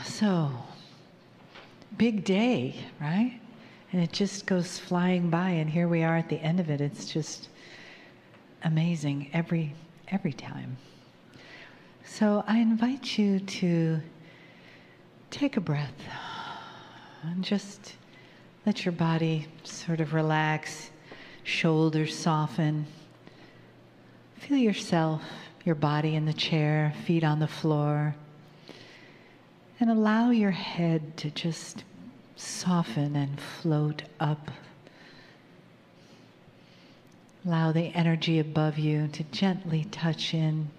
So, big day, right? And it just goes flying by, and here we are at the end of it. It's just amazing every time. So I invite you to take a breath and just let your body sort of relax, shoulders soften. Feel yourself, your body in the chair, feet on the floor. And allow your head to just soften and float up. Allow the energy above you to gently touch in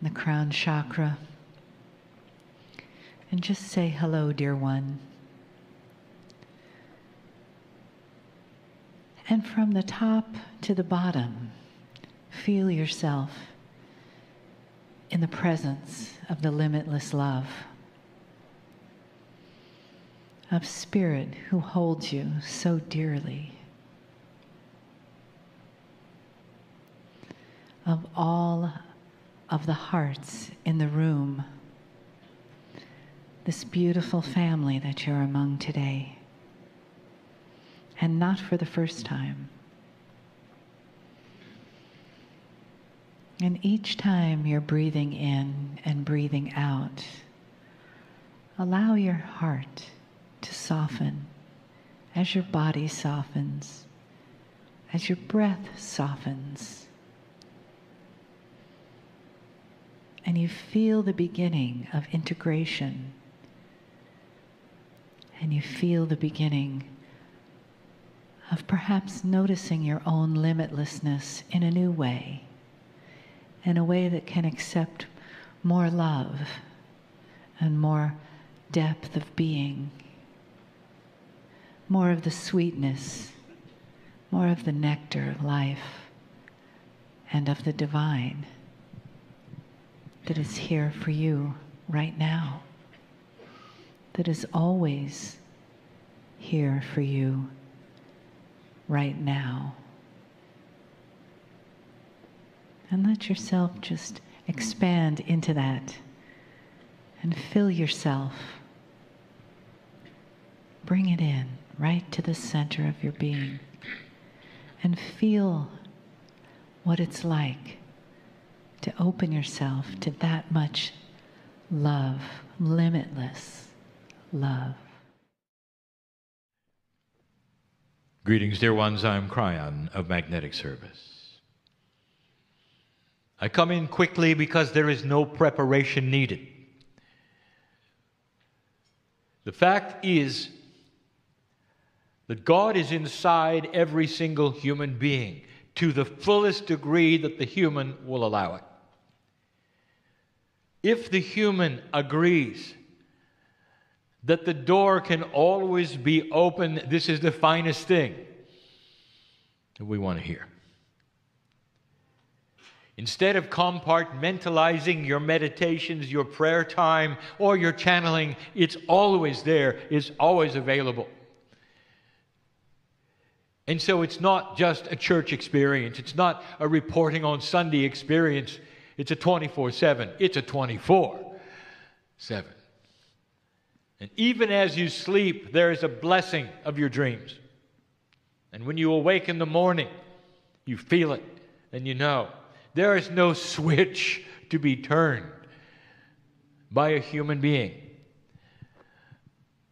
the crown chakra. And just say hello, dear one. And from the top to the bottom, feel yourself in the presence of the limitless love of Spirit who holds you so dearly, of all of the hearts in the room, this beautiful family that you're among today, and not for the first time. And each time you're breathing in and breathing out, allow your heart to soften as your body softens, as your breath softens. And you feel the beginning of integration. And you feel the beginning of perhaps noticing your own limitlessness in a new way. In a way that can accept more love and more depth of being, more of the sweetness, more of the nectar of life and of the divine that is here for you right now, that is always here for you right now. And let yourself just expand into that and fill yourself. Bring it in right to the center of your being and feel what it's like to open yourself to that much love, limitless love. Greetings, dear ones. I'm Kryon of Magnetic Service. I come in quickly because there is no preparation needed. The fact is that God is inside every single human being to the fullest degree that the human will allow it. If the human agrees that the door can always be open, this is the finest thing that we want to hear. Instead of compartmentalizing your meditations, your prayer time, or your channeling, it's always there, it's always available. And so it's not just a church experience, it's not a reporting on Sunday experience, it's a 24/7, it's a 24/7. And even as you sleep, there is a blessing of your dreams. And when you awake in the morning, you feel it and you know. There is no switch to be turned by a human being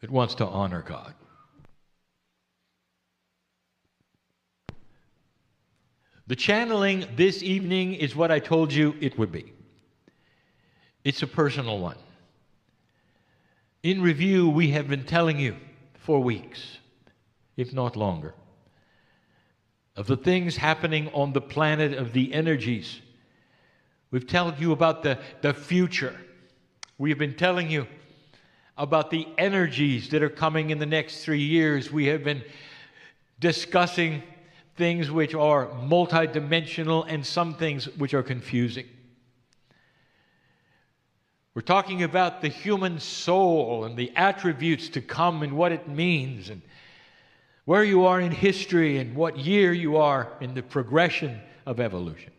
that wants to honor God. The channeling this evening is what I told you it would be. It's a personal one. In review, we have been telling you for weeks, if not longer, of the things happening on the planet, of the energies. We've told you about the future. We've been telling you about the energies that are coming in the next 3 years. We have been discussing things which are multidimensional and some things which are confusing. We're talking about the human soul and the attributes to come and what it means and where you are in history and what year you are in the progression of evolution.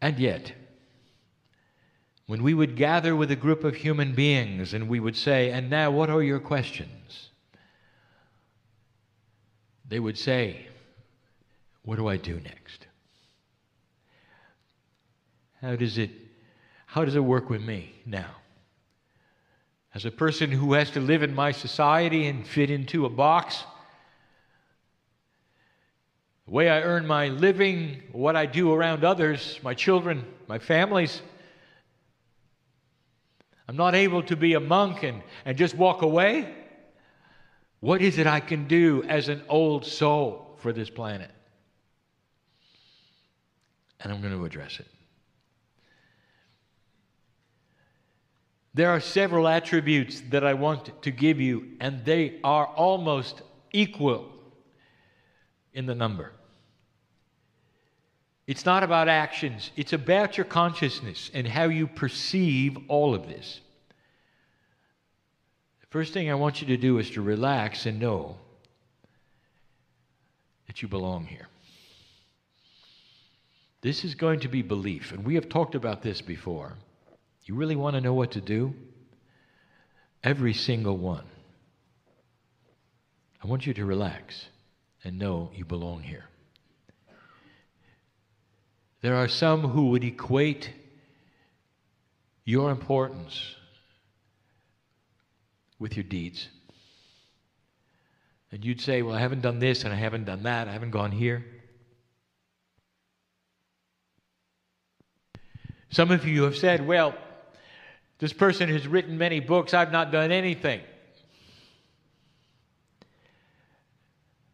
And yet, when we would gather with a group of human beings and we would say, "And now, what are your questions?" They would say, "What do I do next? How does it work with me now? As a person who has to live in my society and fit into a box, the way I earn my living, what I do around others, my children, my families, I'm not able to be a monk and just walk away. What is it I can do as an old soul for this planet?" And I'm going to address it. There are several attributes that I want to give you, and they are almost equal in the number. It's not about actions. It's about your consciousness and how you perceive all of this. The first thing I want you to do is to relax and know that you belong here. This is going to be belief, and we have talked about this before. You really want to know what to do? Every single one. I want you to relax and know you belong here. There are some who would equate your importance with your deeds. And you'd say, "Well, I haven't done this and I haven't done that. I haven't gone here." Some of you have said, "Well, this person has written many books. I've not done anything."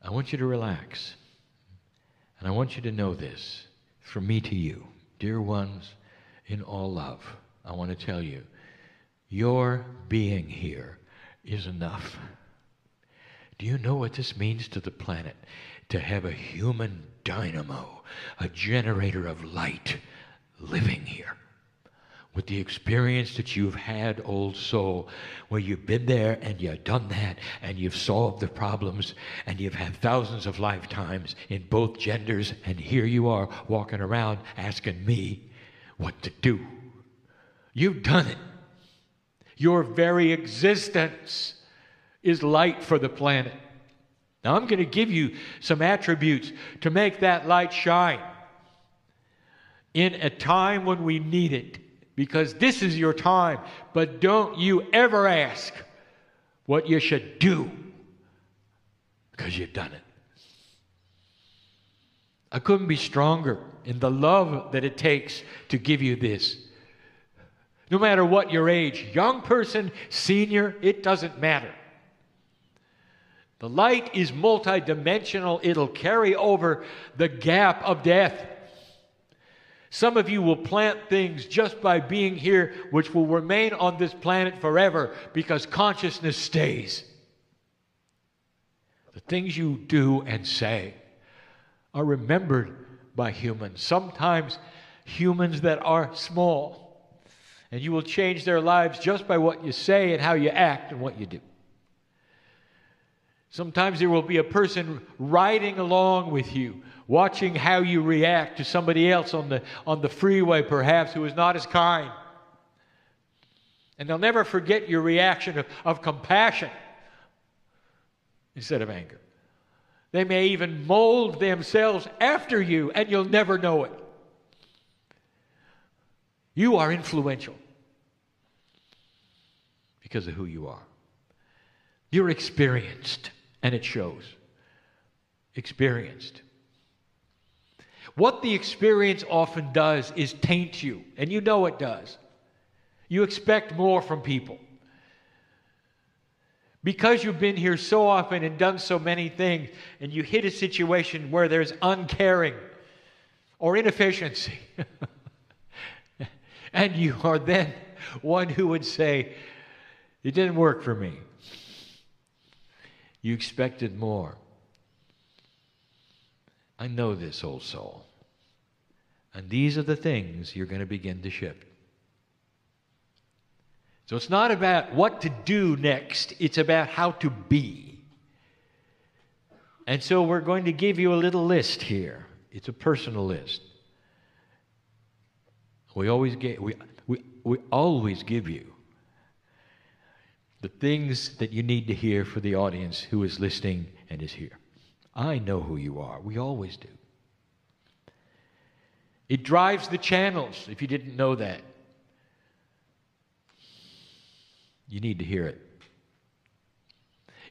I want you to relax. And I want you to know this. From me to you, dear ones, in all love, I want to tell you, your being here is enough. Do you know what this means to the planet? To have a human dynamo, a generator of light, living here. With the experience that you've had, old soul, where you've been there and you've done that and you've solved the problems and you've had thousands of lifetimes in both genders, and here you are walking around asking me what to do. You've done it. Your very existence is light for the planet. Now I'm going to give you some attributes to make that light shine in a time when we need it. Because this is your time. But don't you ever ask what you should do, because you've done it. I couldn't be stronger in the love that it takes to give you this. No matter what your age, young person, senior, it doesn't matter. The light is multidimensional. It'll carry over the gap of death. Some of you will plant things just by being here, which will remain on this planet forever, because consciousness stays. The things you do and say are remembered by humans, sometimes humans that are small. And you will change their lives just by what you say and how you act and what you do. Sometimes there will be a person riding along with you, watching how you react to somebody else on the freeway, perhaps, who is not as kind. And they'll never forget your reaction of compassion instead of anger. They may even mold themselves after you, and you'll never know it. You are influential because of who you are. You're experienced, and it shows. Experienced. What the experience often does is taint you, and you know it does. You expect more from people. Because you've been here so often and done so many things, and you hit a situation where there's uncaring or inefficiency, and you are then one who would say, "It didn't work for me." You expected more. I know this, old soul. And these are the things you're going to begin to shift. So it's not about what to do next. It's about how to be. And so we're going to give you a little list here. It's a personal list. We always give you the things that you need to hear for the audience who is listening and is here. I know who you are. We always do. It drives the channels, if you didn't know that. You need to hear it.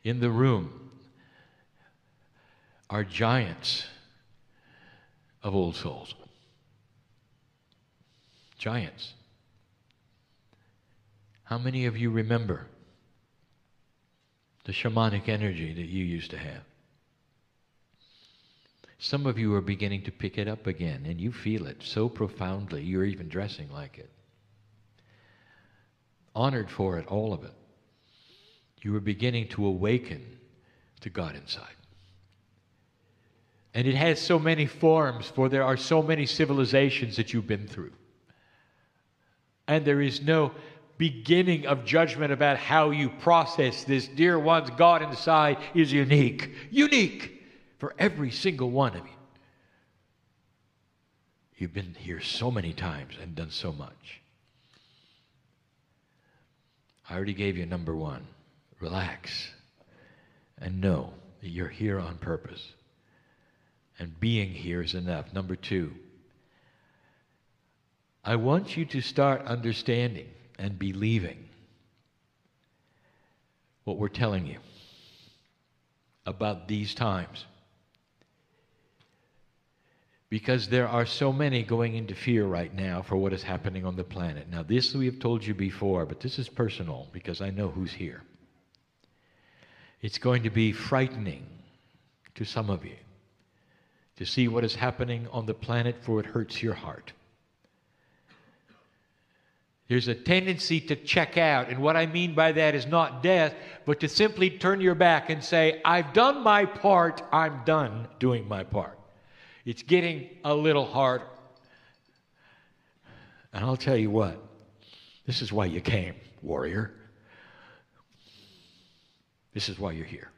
In the room are giants of old souls. Giants. How many of you remember the shamanic energy that you used to have? Some of you are beginning to pick it up again, and you feel it so profoundly, you're even dressing like it. Honored for it, all of it. You are beginning to awaken to God inside. And it has so many forms, for there are so many civilizations that you've been through. And there is no beginning of judgment about how you process this. Dear ones, God inside is unique. Unique for every single one of you. You've been here so many times and done so much. I already gave you number one. Relax and know that you're here on purpose. And being here is enough. Number two, I want you to start understanding and believing what we're telling you about these times. Because there are so many going into fear right now for what is happening on the planet. Now, this we have told you before, but this is personal because I know who's here. It's going to be frightening to some of you to see what is happening on the planet, for it hurts your heart. There's a tendency to check out, and what I mean by that is not death, but to simply turn your back and say, I've done my part, I'm done doing my part. It's getting a little hard. And I'll tell you what, this is why you came, warrior. This is why you're here.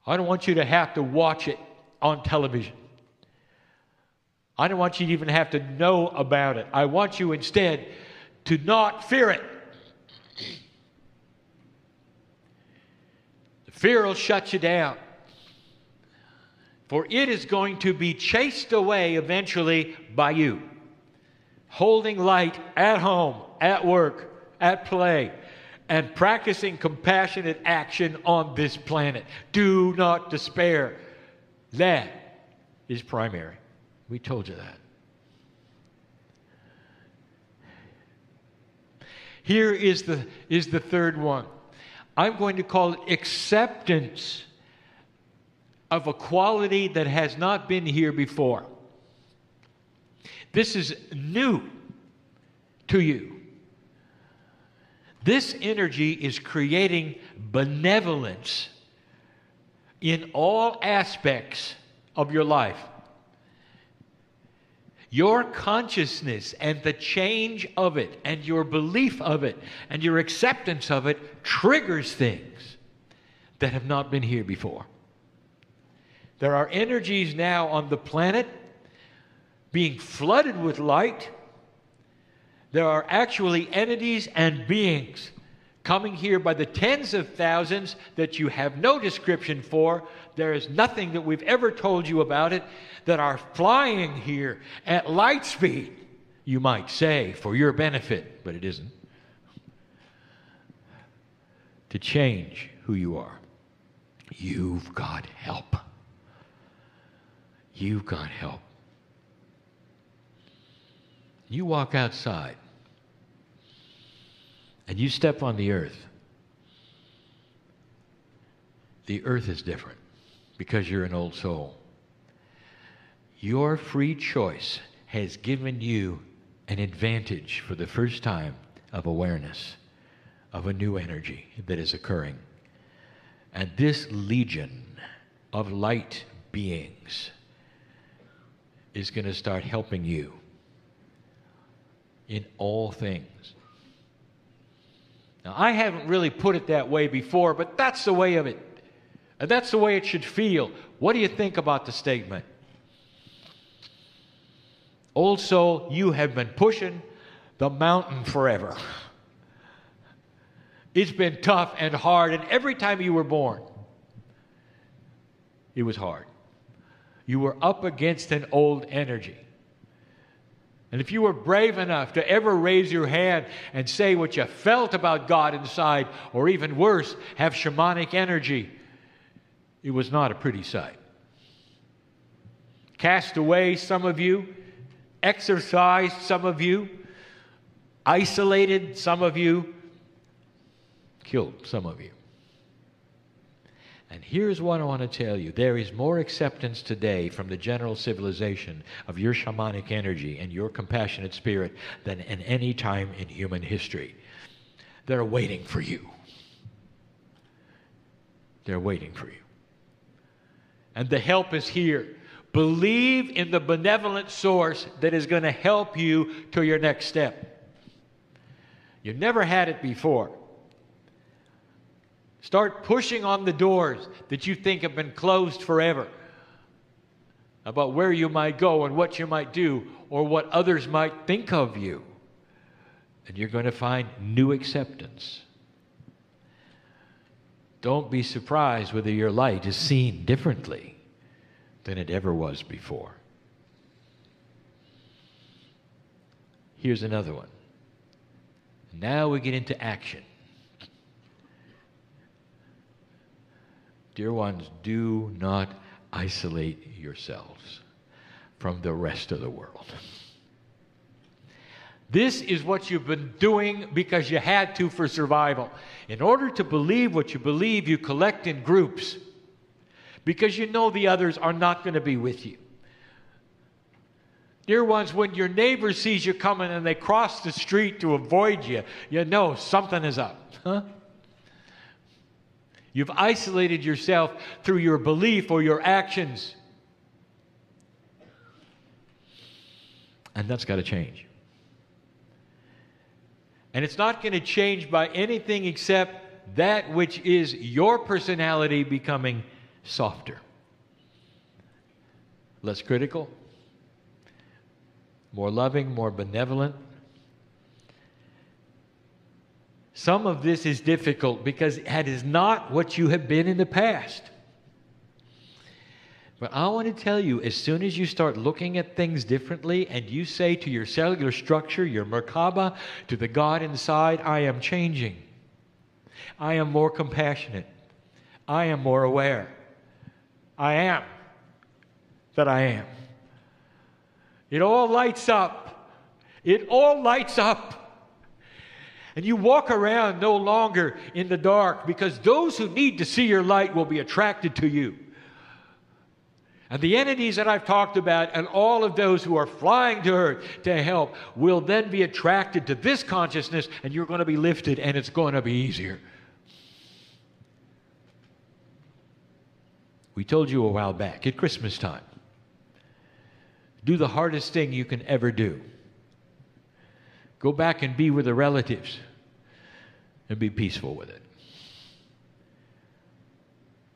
I don't want you to have to watch it on television. I don't want you to even have to know about it. I want you instead to not fear it. The fear will shut you down. For it is going to be chased away eventually by you. Holding light at home, at work, at play, and practicing compassionate action on this planet. Do not despair. That is primary. We told you that. Here is the third one. I'm going to call it acceptance of a quality that has not been here before. This is new to you. This energy is creating benevolence in all aspects of your life. Your consciousness and the change of it and your belief of it and your acceptance of it triggers things that have not been here before. There are energies now on the planet being flooded with light. There are actually entities and beings coming here by the tens of thousands that you have no description for. There is nothing that we've ever told you about it, that are flying here at light speed, you might say, for your benefit, but it isn't, to change who you are. You've got help. You've got help. You walk outside and you step on the earth. The earth is different because you're an old soul. Your free choice has given you an advantage for the first time of awareness of a new energy that is occurring. And this legion of light beings is going to start helping you in all things. Now, I haven't really put it that way before, but that's the way of it. And that's the way it should feel. What do you think about the statement? Old soul, you have been pushing the mountain forever. It's been tough and hard, and every time you were born, it was hard. You were up against an old energy. And if you were brave enough to ever raise your hand and say what you felt about God inside, or even worse, have shamanic energy, it was not a pretty sight. Cast away, some of you, exorcised, some of you, isolated, some of you, killed, some of you. And here's what I want to tell you. There is more acceptance today from the general civilization of your shamanic energy and your compassionate spirit than in any time in human history. They're waiting for you. They're waiting for you. And the help is here. Believe in the benevolent source that is going to help you to your next step. You've never had it before. Start pushing on the doors that you think have been closed forever about where you might go and what you might do or what others might think of you. And you're going to find new acceptance. Don't be surprised whether your light is seen differently than it ever was before. Here's another one. Now we get into action. Dear ones, do not isolate yourselves from the rest of the world. This is what you've been doing because you had to for survival. In order to believe what you believe, you collect in groups because you know the others are not going to be with you. Dear ones, when your neighbor sees you coming and they cross the street to avoid you, you know something is up. Huh? You've isolated yourself through your belief or your actions. And that's got to change. And it's not going to change by anything except that which is your personality becoming softer. Less critical, more loving, more benevolent. Some of this is difficult because it is not what you have been in the past. But I want to tell you, as soon as you start looking at things differently and you say to your cellular structure, your Merkaba, to the God inside, I am changing. I am more compassionate. I am more aware. I am that I am. It all lights up. It all lights up. And you walk around no longer in the dark because those who need to see your light will be attracted to you. And the entities that I've talked about and all of those who are flying to earth to help will then be attracted to this consciousness, and you're going to be lifted and it's going to be easier. We told you a while back at Christmas time, do the hardest thing you can ever do. Go back and be with the relatives and be peaceful with it.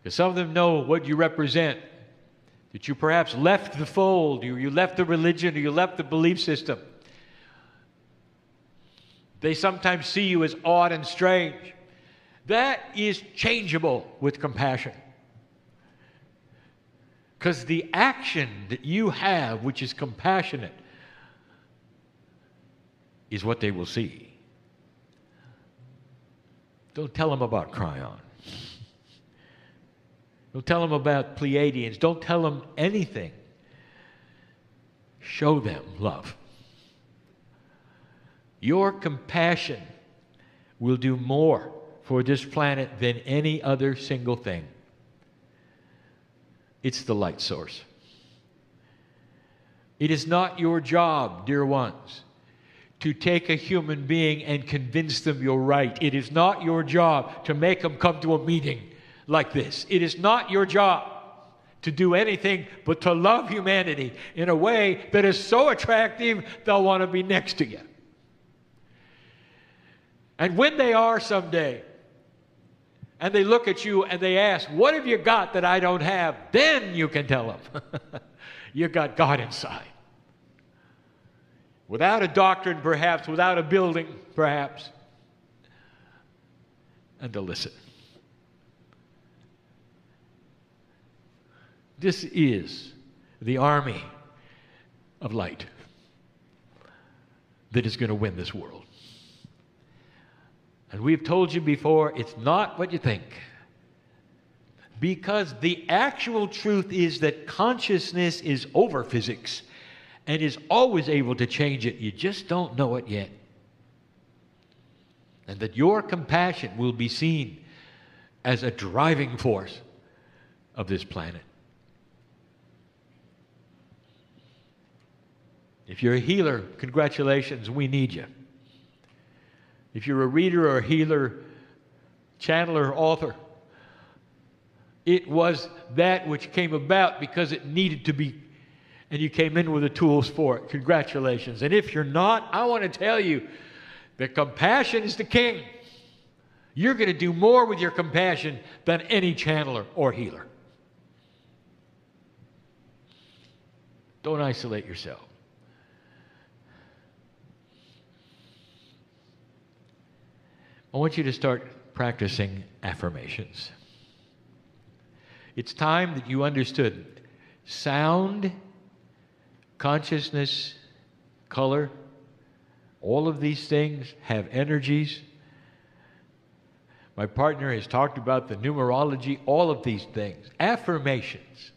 Because some of them know what you represent. That you perhaps left the fold, you left the religion, or you left the belief system. They sometimes see you as odd and strange. That is changeable with compassion. Because the action that you have, which is compassionate, is what they will see. Don't tell them about Kryon. Don't tell them about Pleiadians. Don't tell them anything. Show them love. Your compassion will do more for this planet than any other single thing. It's the light source. It is not your job, dear ones, to take a human being and convince them you're right. It is not your job to make them come to a meeting like this. It is not your job to do anything but to love humanity in a way that is so attractive they'll want to be next to you. And when they are someday, and they look at you and they ask, what have you got that I don't have? Then you can tell them, you got God inside. without a doctrine perhaps, without a building perhaps, and to listen. This is the army of light that is going to win this world. And we've told you before, it's not what you think. Because the actual truth is that consciousness is over physics and is always able to change it. You just don't know it yet. And that your compassion will be seen as a driving force of this planet. If you're a healer, congratulations, we need you. If you're a reader or a healer, channeler, author, it was that which came about because it needed to be, and you came in with the tools for it. Congratulations. And if you're not, I want to tell you that compassion is the king. You're going to do more with your compassion than any channeler or healer. Don't isolate yourself. I want you to start practicing affirmations. It's time that you understood sound, consciousness, color, all of these things have energies. My partner has talked about the numerology, all of these things. Affirmations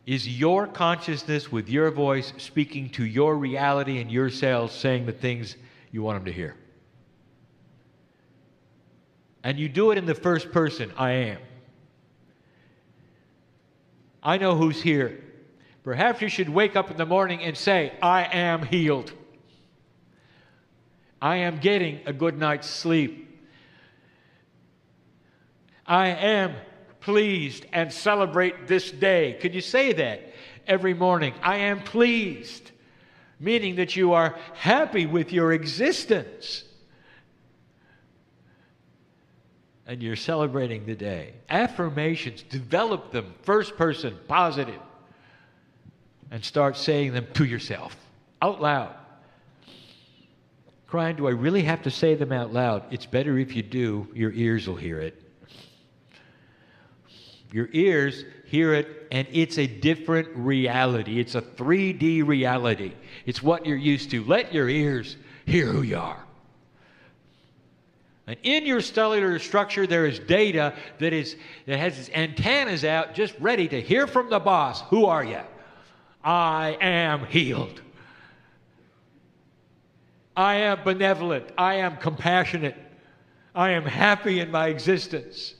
is your consciousness with your voice speaking to your reality and your cells, saying the things you want them to hear. And you do it in the first person, I am. I know who's here. Perhaps you should wake up in the morning and say, I am healed. I am getting a good night's sleep. I am pleased and celebrate this day. Could you say that every morning? I am pleased, meaning that you are happy with your existence. And you're celebrating the day. Affirmations, develop them, first person, positive, and start saying them to yourself, out loud. Kryon, do I really have to say them out loud? It's better if you do. Your ears will hear it. Your ears hear it, and it's a different reality. It's a 3D reality. It's what you're used to. Let your ears hear who you are. And in your cellular structure, there is data that has its antennas out, just ready to hear from the boss. Who are you? I am healed. I am benevolent. I am compassionate. I am happy in my existence.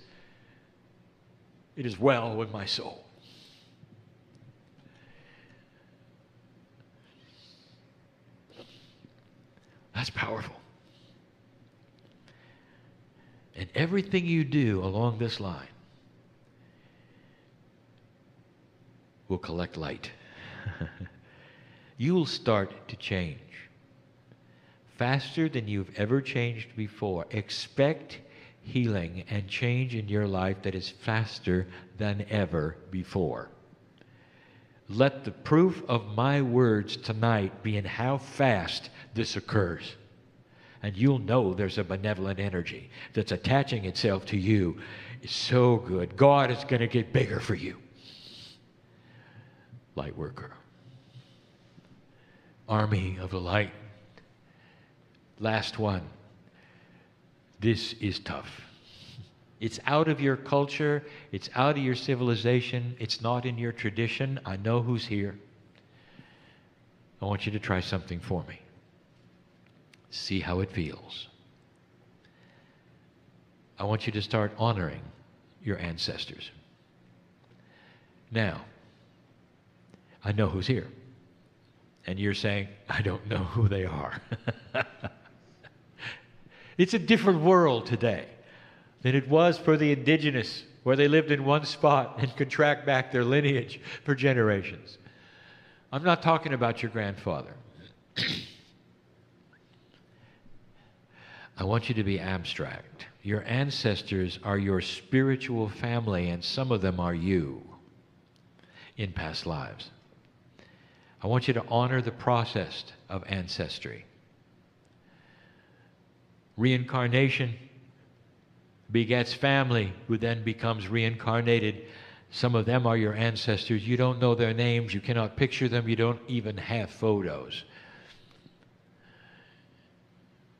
It is well with my soul. That's powerful. And everything you do along this line will collect light. You will start to change faster than you've ever changed before. Expect healing and change in your life that is faster than ever before. Let the proof of my words tonight be in how fast this occurs. And you'll know there's a benevolent energy that's attaching itself to you. It's so good. God is going to get bigger for you. Light worker. Army of the light. Last one. This is tough. It's out of your culture. It's out of your civilization. It's not in your tradition. I know who's here. I want you to try something for me. See how it feels. I want you to start honoring your ancestors. Now, I know who's here. And you're saying, I don't know who they are. It's a different world today than it was for the indigenous, where they lived in one spot and could track back their lineage for generations. I'm not talking about your grandfather. I want you to be abstract. Your ancestors are your spiritual family, and some of them are you in past lives. I want you to honor the process of ancestry. Reincarnation begets family, who then becomes reincarnated. Some of them are your ancestors. You don't know their names. You cannot picture them. You don't even have photos.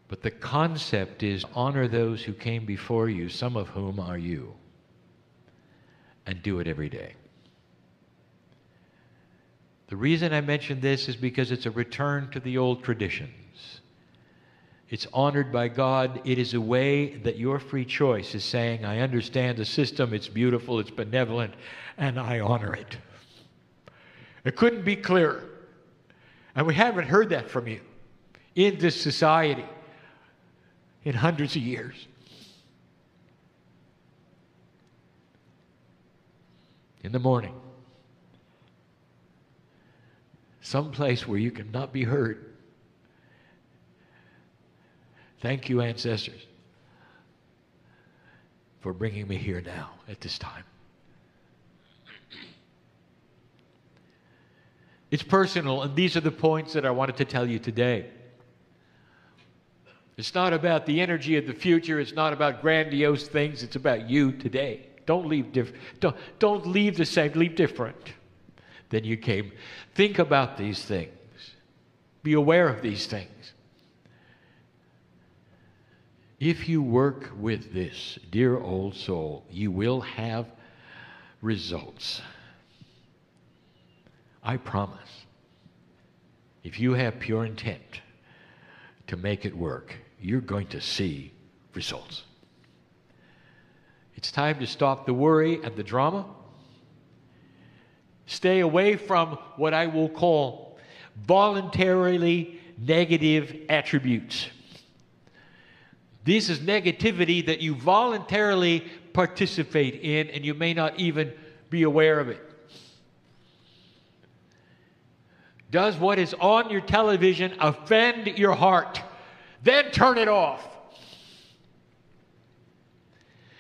But the concept is honor those who came before you, some of whom are you, and do it every day. The reason I mention this is because it's a return to the old traditions. It's honored by God. It is a way that your free choice is saying, I understand the system, it's beautiful, it's benevolent, and I honor it. It couldn't be clearer. And we haven't heard that from you in this society in hundreds of years. In the morning, someplace where you cannot be heard. Thank you, ancestors, for bringing me here now at this time. It's personal, and these are the points that I wanted to tell you today. It's not about the energy of the future. It's not about grandiose things. It's about you today. Don't leave don't leave the same. Leave different than you came. Think about these things. Be aware of these things. If you work with this, dear old soul, you will have results. I promise. If you have pure intent to make it work, you're going to see results. It's time to stop the worry and the drama. Stay away from what I will call voluntarily negative attributes. This is negativity that you voluntarily participate in, and you may not even be aware of it. Does what is on your television offend your heart? Then turn it off.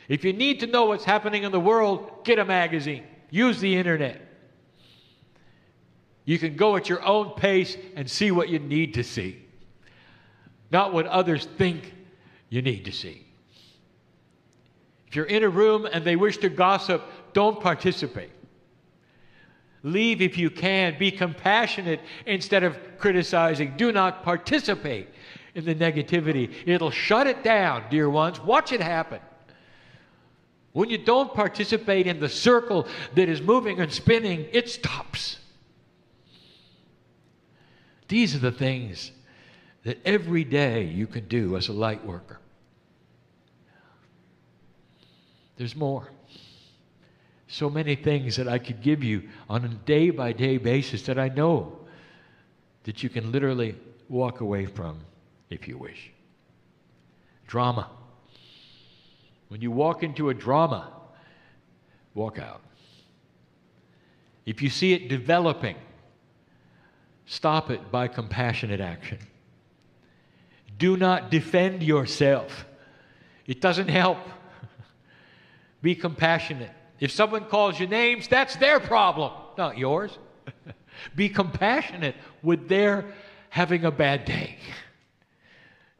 If you need to know what's happening in the world, get a magazine. Use the internet. You can go at your own pace and see what you need to see, not what others think you need to see. If you're in a room and they wish to gossip, don't participate. Leave if you can. Be compassionate instead of criticizing. Do not participate in the negativity. It'll shut it down, dear ones. Watch it happen. When you don't participate in the circle that is moving and spinning, it stops. These are the things that every day you can do as a light worker. There's more. So many things that I could give you on a day-by-day basis that I know that you can literally walk away from if you wish. Drama. When you walk into a drama, walk out. If you see it developing, stop it by compassionate action. Do not defend yourself. It doesn't help. Be compassionate. If someone calls you names, that's their problem, not yours. Be compassionate with their having a bad day.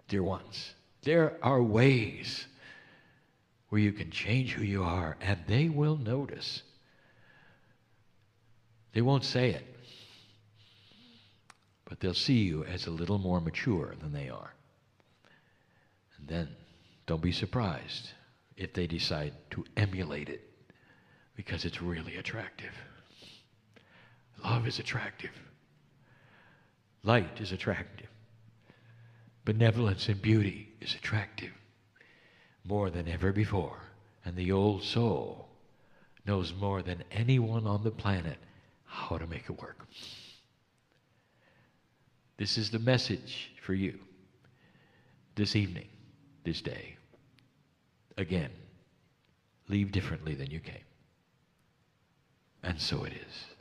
Dear ones, there are ways where you can change who you are, and they will notice. They won't say it, but they'll see you as a little more mature than they are. And then don't be surprised if they decide to emulate it, because it's really attractive. Love is attractive. Light is attractive. Benevolence and beauty is attractive more than ever before. And the old soul knows more than anyone on the planet how to make it work. This is the message for you this evening, this day. Again, leave differently than you came. And so it is.